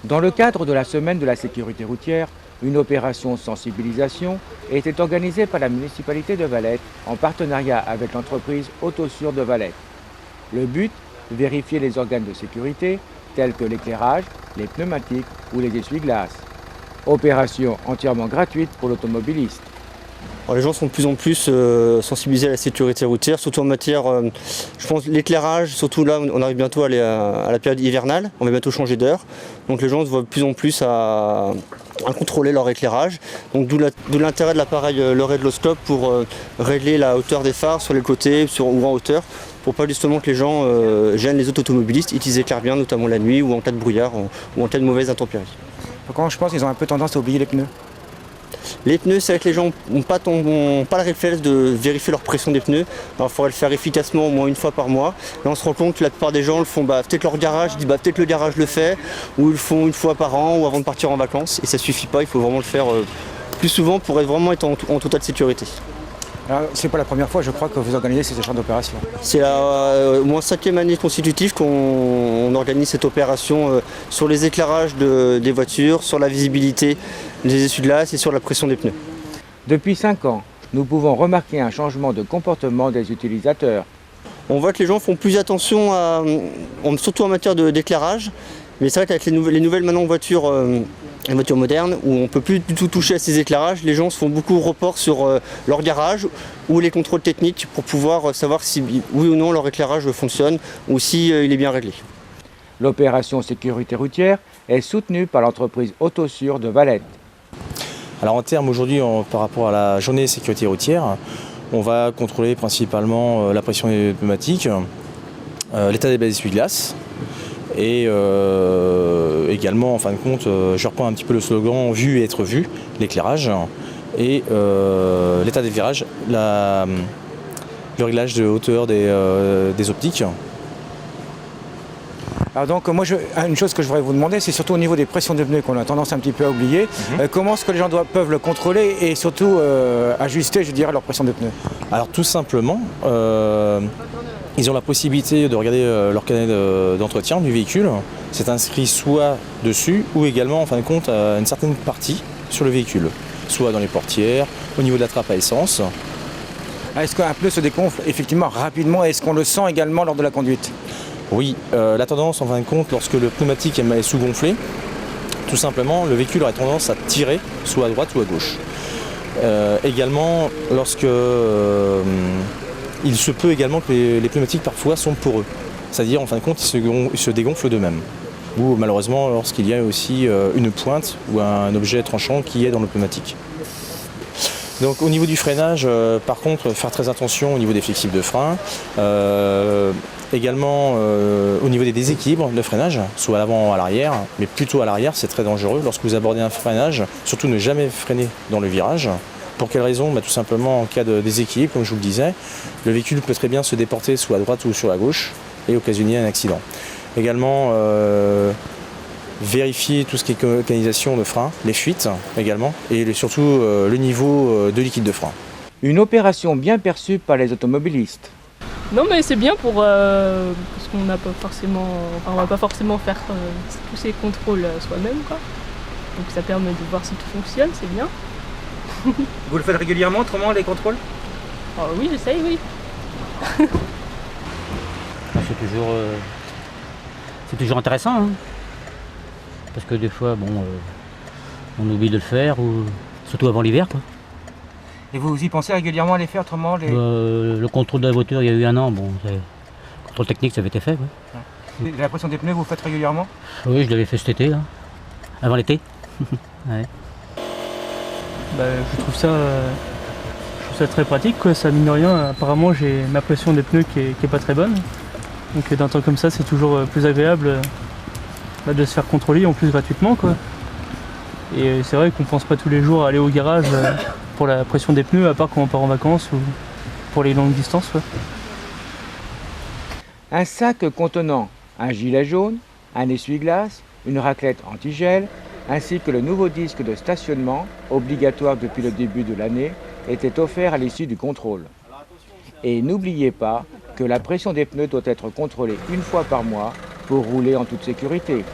Dans le cadre de la semaine de la sécurité routière, une opération sensibilisation était organisée par la municipalité de Valette en partenariat avec l'entreprise Autosur de Valette. Le but, vérifier les organes de sécurité tels que l'éclairage, les pneumatiques ou les essuie-glaces. Opération entièrement gratuite pour l'automobiliste. Alors, les gens sont de plus en plus sensibilisés à la sécurité routière, surtout en matière, je pense, l'éclairage, surtout là, on arrive bientôt à la période hivernale, on va bientôt changer d'heure. Donc les gens se voient de plus en plus à contrôler leur éclairage. Donc d'où l'intérêt de l'appareil le Redloscope pour régler la hauteur des phares sur les côtés ou en hauteur, pour pas justement que les gens gênent les autres automobilistes et qu'ils éclairent bien, notamment la nuit ou en cas de brouillard ou en cas de mauvaise intempérie. Quand je pense qu'ils ont un peu tendance à oublier les pneus. Les pneus, c'est vrai que les gens n'ont pas le réflexe de vérifier leur pression des pneus. Alors il faudrait le faire efficacement au moins une fois par mois. Là on se rend compte que la plupart des gens le font peut-être leur garage, ils disent peut-être le garage le fait, ou ils le font une fois par an ou avant de partir en vacances. Et ça suffit pas, il faut vraiment le faire plus souvent pour vraiment être en totale sécurité. C'est pas la première fois, je crois, que vous organisez ce genre d'opération. C'est au moins 5e année consécutive qu'on organise cette opération sur les éclairages des voitures, sur la visibilité des essuie-glaces et sur la pression des pneus. Depuis 5 ans, nous pouvons remarquer un changement de comportement des utilisateurs. On voit que les gens font plus attention, surtout en matière d'éclairage. Mais c'est vrai qu'avec les nouvelles maintenant voitures, les voitures modernes, où on ne peut plus du tout toucher à ces éclairages, les gens se font beaucoup report sur leur garage ou les contrôles techniques pour pouvoir savoir si oui ou non leur éclairage fonctionne ou si il est bien réglé. L'opération sécurité routière est soutenue par l'entreprise Autosur de Valette. Alors en termes aujourd'hui, par rapport à la journée sécurité routière, on va contrôler principalement la pression des pneumatiques, l'état des baies d'essuie-glace. Et également, en fin de compte, je reprends un petit peu le slogan « Vu et être vu », l'éclairage, et l'état des virages, le réglage de hauteur des optiques. Alors donc, une chose que je voudrais vous demander, c'est surtout au niveau des pressions de pneus qu'on a tendance un petit peu à oublier. Comment est-ce que les gens peuvent le contrôler et surtout ajuster, je dirais, leur pression de pneus? Alors tout simplement, ils ont la possibilité de regarder leur carnet d'entretien du véhicule. C'est inscrit soit dessus ou également, en fin de compte, à une certaine partie sur le véhicule. Soit dans les portières, au niveau de la trappe à essence. Est-ce qu'un pneu se dégonfle effectivement rapidement? Est-ce qu'on le sent également lors de la conduite? Oui, la tendance, en fin de compte, lorsque le pneumatique est sous-gonflé, tout simplement, le véhicule aurait tendance à tirer, soit à droite ou à gauche. Également, lorsque... il se peut également que les pneumatiques parfois sont poreux, c'est-à-dire en fin de compte ils se dégonflent d'eux-mêmes. Ou malheureusement lorsqu'il y a aussi une pointe ou un objet tranchant qui est dans le pneumatique. Donc au niveau du freinage, par contre, faire très attention au niveau des flexibles de frein. Également au niveau des déséquilibres de freinage, soit à l'avant ou à l'arrière, mais plutôt à l'arrière, c'est très dangereux. Lorsque vous abordez un freinage, surtout ne jamais freiner dans le virage. Pour quelle raison? Tout simplement en cas de déséquilibre, comme je vous le disais, le véhicule peut très bien se déporter soit à droite ou sur la gauche et occasionner un accident. Également, vérifier tout ce qui est canalisation de frein, les fuites également, et surtout le niveau de liquide de frein. Une opération bien perçue par les automobilistes. Non mais c'est bien parce qu'on n'a pas forcément, on va pas forcément faire tous ces contrôles soi-même, quoi. Donc ça permet de voir si tout fonctionne, c'est bien. Vous le faites régulièrement, autrement, les contrôles? Oui, j'essaye, oui. C'est toujours intéressant, hein. Parce que des fois, on oublie de le faire, ou surtout avant l'hiver, quoi. Et vous y pensez régulièrement à les faire, autrement Le contrôle de la voiture, il y a eu 1 an, le contrôle technique, ça avait été fait, ouais. La pression des pneus, vous faites régulièrement? Oui, je l'avais fait cet été, là, avant l'été. Ouais. Je trouve ça très pratique, quoi. Ça mine de rien. Apparemment j'ai ma pression des pneus qui est pas très bonne. Donc d'un temps comme ça c'est toujours plus agréable de se faire contrôler en plus gratuitement, quoi. Et c'est vrai qu'on pense pas tous les jours à aller au garage pour la pression des pneus, à part quand on part en vacances ou pour les longues distances, quoi. Un sac contenant un gilet jaune, un essuie-glace, une raclette anti-gel, ainsi que le nouveau disque de stationnement, obligatoire depuis le début de l'année, était offert à l'issue du contrôle. Et n'oubliez pas que la pression des pneus doit être contrôlée 1 fois par mois pour rouler en toute sécurité.